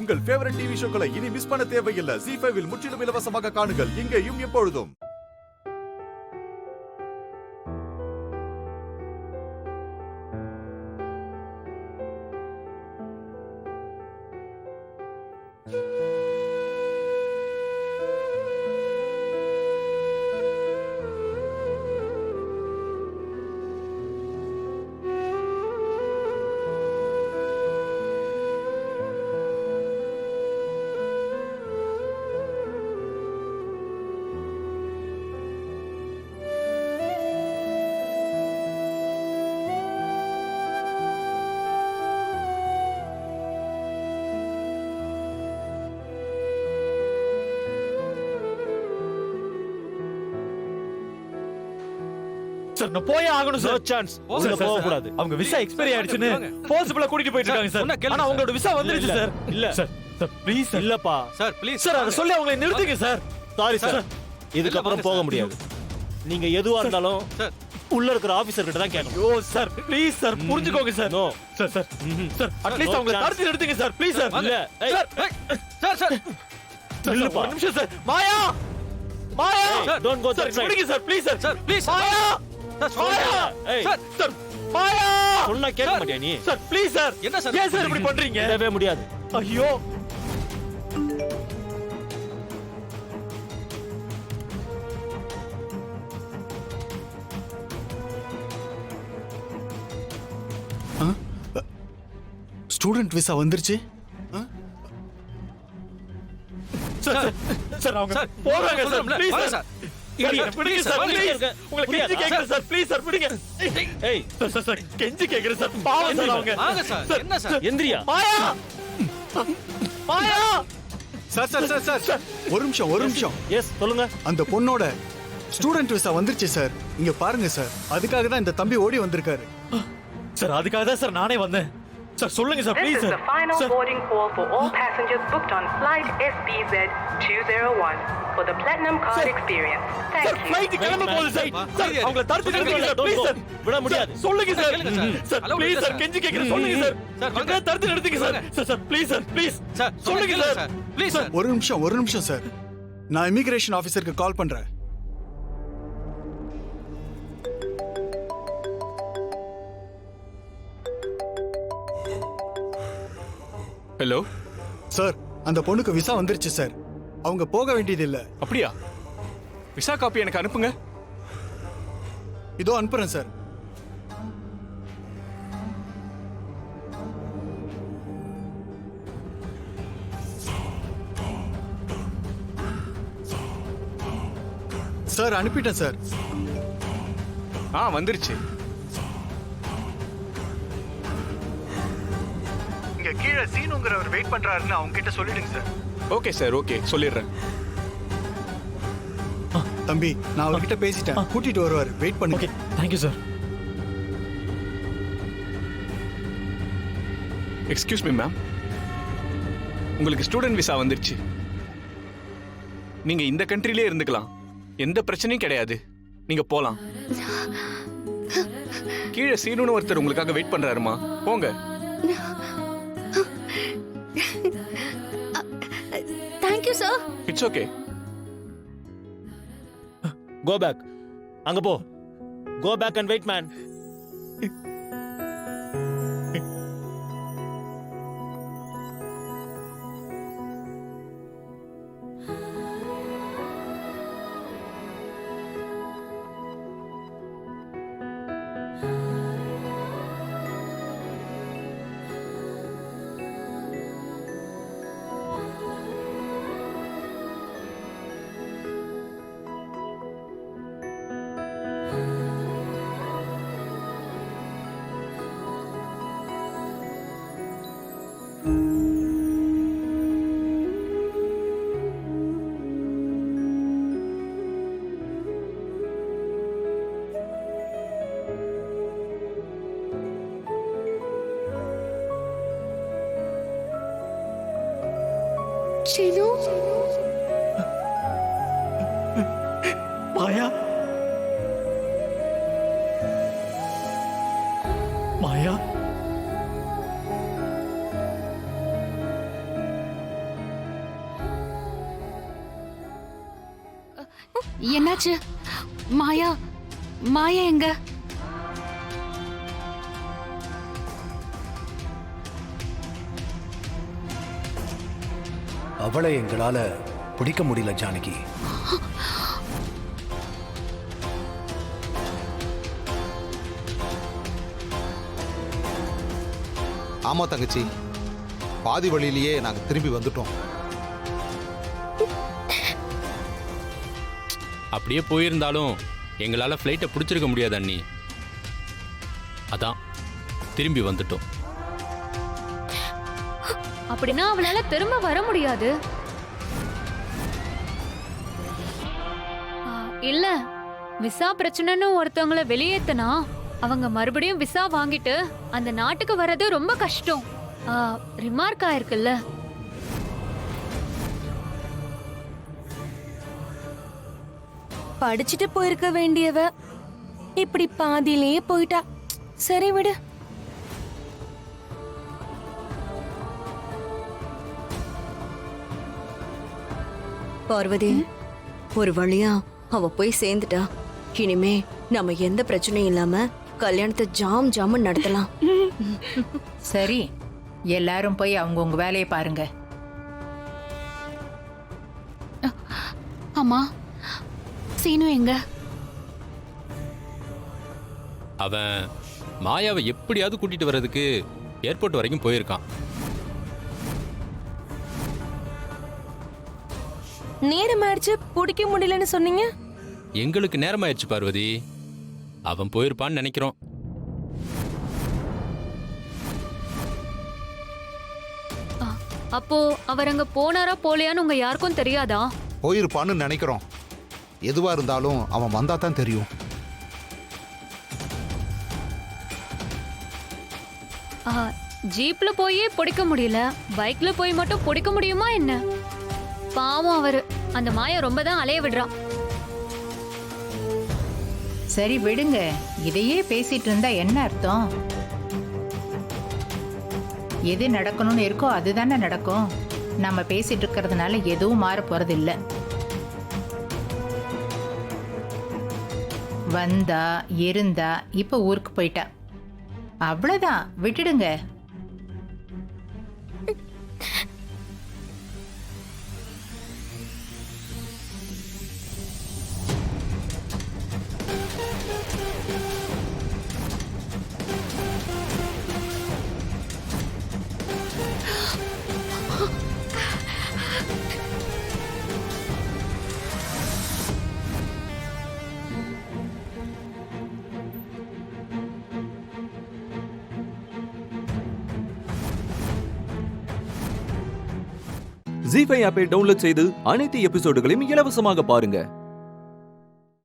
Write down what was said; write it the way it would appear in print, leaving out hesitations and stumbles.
உங்கள் favourite TV ஷோக்களை இனி miss பண்ண தேவையில்லை. ZEE5 இல் முற்றிலும் இலவசமாக காணுங்கள், இங்கேயும் எப்பொழுதும். சார் நான் போயே ஆகணும் சார். சான்ஸ் உள்ள போக கூடாது. அவங்க விசா எக்ஸ்பைரி ஆயிடுச்சுன்னு போஸ்ட்ல கூட்டிட்டு போயிட்டு இருக்காங்க சார். ஆனா அவங்களோட விசா வந்துருச்சு சார். இல்ல சார் சார் ப்ளீஸ் சார். இல்லப்பா சார் ப்ளீஸ் சார் அத சொல்லி அவங்களை நிறுத்துங்க சார். சாரி சார், இதுக்கு அப்புறம் போக முடியாது. நீங்க எதுவா இருந்தாலும் உள்ள இருக்கிற ஆபீசர் கிட்ட தான் கேட்கணும். ஐயோ சார் ப்ளீஸ் சார் புரிஞ்சுக்கோங்க sir. No sir sir sir at least அவங்களை தடுத்து நிறுத்துங்க சார் ப்ளீஸ் சார். இல்ல சார் சார் இல்லப்பா ஒரு நிமிஷம் sir. Maya Maya don't go sir that விடுங்க sir please sir. Sir please Maya Maya sir sir Maya சொன்னா கேட்க மாட்டியா நீ? Sir please sir. என்ன சார் ஏன் சார் இப்படி பண்றீங்க? கேட்கவே முடியாது. ஐயோ ஸ்டூடெண்ட் விசா வந்துருச்சு. சார் சார் சார் அவங்க சார் போறாங்க சார் ப்ளீஸ் வாங்க சார். சார் விடுங்க சார் ப்ளீஸ். உங்களுக்கு கெஞ்சி கேக்குறேன் சார் ப்ளீஸ் சார் விடுங்க. ஏய் சார் சார் சார் கெஞ்சி கேக்குறேன் சார் பாவம் சார் அவங்க. வாங்க சார் என்ன சார் எந்திரியா. மாயா Maya sir sir sir sir ஒரு நிமிஷம். எஸ் சொல்லுங்க. அந்த பொண்ணோட ஸ்டூடெண்ட் விசா வந்துருச்சு சார். இங்க பாருங்க சார், அதுக்காக தான் இந்த தம்பி ஓடி வந்திருக்காரு. சார் அதுக்காக தான் சார் நானே வந்தேன். சார் சொல்லுங்க sir This please is sir. the final sir boarding call for all passengers booked on flight SBZ201 for the Platinum Card experience. Thank sir you. Flight கிளம்ப போகுது சார். சார் அவங்கள தடுத்து நிறுத்துங்க சார் ப்ளீஸ் சார். விட முடியாது. சொல்லுங்க sir. கேளுங்க sir. Sir அளவு ப்ளீஸ் இல்ல சார் சார். கெஞ்சி கேக்குறேன் சொல்லுங்க சார். சார், வாங்க. சார் தடுத்து நிறுத்துங்க sir. Sir sir please sir please sir சொல்லுங்க கேளுங்க சார். ப்ளீஸ் சார் ஒரு நிமிஷம் சார். நான் இமிகிரேஷன் ஆபீசருக்கு கால் பண்றேன். ஹலோ சார், அந்த பொண்ணுக்கு விசா வந்துருச்சு சார். அவங்க போக வேண்டியது இல்ல. அப்படியா? விசா காப்பி எனக்கு அனுப்புங்க. இதோ அனுப்புறேன் சார். சார் அனுப்பிட்டேன் சார். வந்துருச்சு. இங்க கீழே சீனுங்கிறவர் வெயிட் பண்றாருன்னு அவங்க கிட்ட சொல்லிடுங்க சார். ஓகே சார், ஓகே சொல்லிடுறேன். தம்பி, நான் அவர்கிட்ட பேசிட்டேன். கூட்டிட்டு வருவாரு, வெயிட் பண்ணுங்க. Okay thank you sir. Excuse me ma'am, உங்களுக்கு ஸ்டூடெண்ட் விசா வந்துருச்சு. நீங்க இந்த கண்ட்ரிலே இருந்துக்கலாம், எந்த பிரச்சனையும் கிடையாது. நீங்க போலாம். கீழே சீனுன்னு ஒருத்தர் உங்களுக்காக வெயிட் பண்றாருமா, போங்க. Thank you sir. It's okay. Go back. அங்க போ. Go back and wait man. Sheenu, Maya Maya என்னாச்சு? மாயா மாயா எங்க? அவளை எங்களால பிடிக்க முடியல ஜானகி. ஆமா தங்கச்சி, பாதி வழியிலேயே நாங்க திரும்பி வந்துட்டோம். அப்படியே போயிருந்தாலும் எங்களால் ஃப்ளைட்டை பிடிச்சிருக்க முடியாது அண்ணி. அதான் திரும்பி வந்துட்டோம். அப்படின்னா அவளால திரும்ப வர முடியாது. இல்ல, விசா பிரச்சனைன்னு ஒருத்தவங்கள வெளியேத்தனா அவங்க மறுபடியும் விசா வாங்கிட்டு அந்த நாட்டுக்கு வர்றது ரொம்ப கஷ்டம். ரிமார்க் ஆயிருக்குல்ல. படிச்சுட்டு போயிருக்க வேண்டியவ இப்படி பாதியிலேயே போயிட்டா. சரி விடு. பார்வதி, ஒரு வழியா அவ போய் சேர்ந்துட்டா. இனிமே நம்ம எந்த பிரச்சனையும் இல்லாம கல்யாணத்தை ஜாம் ஜாமன் நடத்தலாம். சரி, எல்லாரும் போய் அவங்கவுங்க வேலையை பாருங்க. அம்மா, சீனு எங்க? அவன் மாயாவை எப்படியாவது கூட்டிட்டு வர்றதுக்கு ஏர்போர்ட் வரைக்கும் போயிருக்கான். நேரம் ஆயிடுச்சு, பிடிக்க முடியலன்னு சொன்னீங்க. எங்களுக்கு நேரமாயிடுச்சு பார்வதி. அவன் போயிருப்பான்னு நினைக்கிறோம். அப்போ அவர் அங்க போனாரா போலையான்னு உங்க யாருக்கும் தெரியாதா? போயிருப்பான்னு நினைக்கிறோம். எதுவா இருந்தாலும் அவன் வந்தா தான் தெரியும். ஜீப்ல போய் பிடிக்க முடியல, பைக்ல போய் மட்டும் பிடிக்க முடியுமா என்ன? பாவம் அவரு. அந்த மாயா ரொம்ப தான் அலைய விடுறான். சரி விடுங்க, இதையே பேசிட்டு இருந்தா என்ன அர்த்தம்? எது நடக்கணும்னு இருக்கோ அதுதானே நடக்கும். நம்ம பேசிட்டு இருக்கிறதுனால எதுவும் மாற போறது இல்ல. வந்தா இருந்தா இப்ப ஊருக்கு போயிட்டா, அவ்வளவுதான், விட்டுடுங்க. ZEE5 ஆப்பை டவுன்லோட் செய்து அனைத்து எபிசோடுகளையும் இலவசமாக பாருங்க.